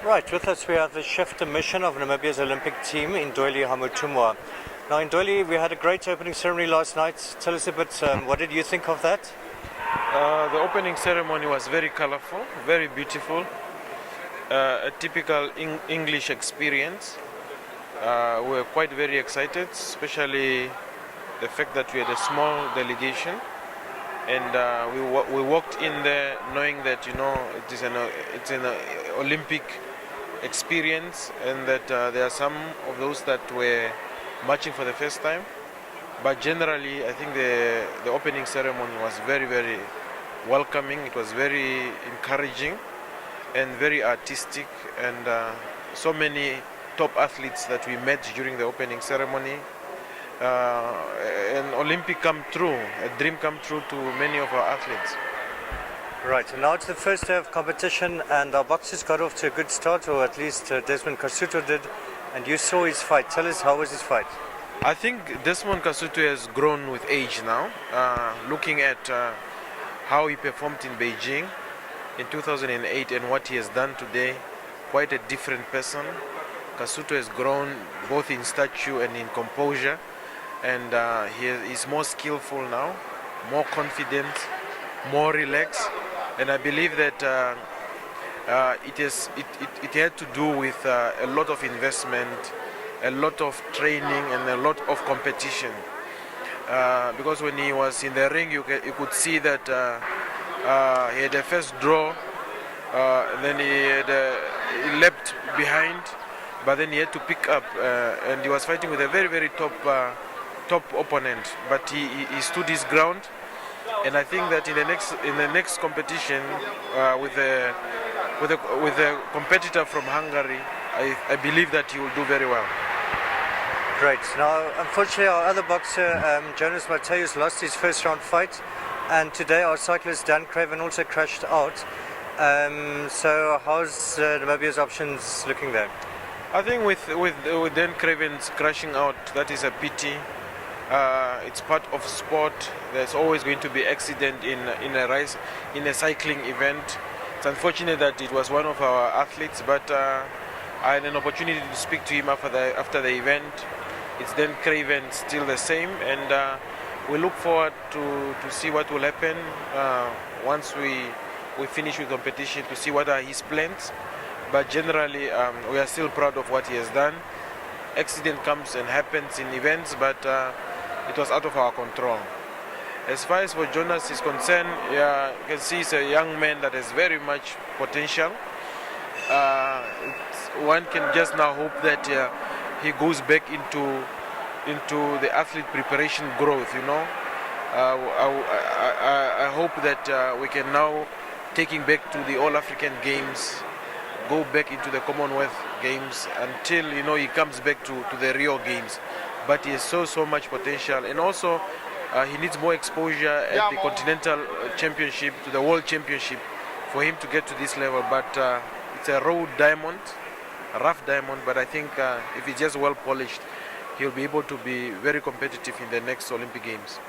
Right, with us we have the chef de mission of Namibia's Olympic team, Ndeulipula Hamutumwa. Now, Ndoli, we had a great opening ceremony last night. Tell us a bit, what did you think of that? The opening ceremony was very colorful, very beautiful, a typical English experience. We were quite very excited, especially the fact that we had a small delegation, and we walked in there knowing that it's an Olympic experience, and that there are some of those that were marching for the first time. But generally, I think the opening ceremony was very, very welcoming. It was very encouraging and very artistic, and so many top athletes that we met during the opening ceremony. An Olympic come true, a dream come true to many of our athletes. Right, and now it's the first day of competition, and our boxers got off to a good start, or at least Desmond Kasuto did, and you saw his fight. Tell us, how was his fight? I think Desmond Kasuto has grown with age now. Looking at how he performed in Beijing in 2008 and what he has done today, quite a different person. Kasuto has grown both in stature and in composure, and he is more skillful now, more confident, more relaxed, and I believe that it had to do with a lot of investment, a lot of training, and a lot of competition. Because when he was in the ring, you could see that he had a first draw, then he leapt behind, but then he had to pick up, and he was fighting with a very, very top opponent. But he stood his ground, and I think that in the next competition with a competitor from Hungary, I believe that he will do very well. Great. Now, unfortunately, our other boxer, Jonas Matheus, lost his first round fight, and today our cyclist Dan Craven also crashed out. So how's Namibia's options looking there? I think with Dan Craven's crashing out, that is a pity. It's part of sport. There's always going to be accident in a cycling event. It's unfortunate that it was one of our athletes, but I had an opportunity to speak to him after the event. It's Dan Craven still the same, and we look forward to see what will happen once we finish with competition, to see what are his plans. But generally, we are still proud of what he has done. Accident comes and happens in events, but it was out of our control. As far as for Jonas is concerned, yeah, you can see he's a young man that has very much potential. One can just now hope that he goes back into the athlete preparation growth. I hope that we can now take him back to the All-African Games, go back into the Commonwealth Games until he comes back to the Rio Games. But he has so much potential, and also he needs more exposure at the Continental Championship, to the World Championship, for him to get to this level. But it's a raw diamond, a rough diamond, but I think if he's just well polished, he'll be able to be very competitive in the next Olympic Games.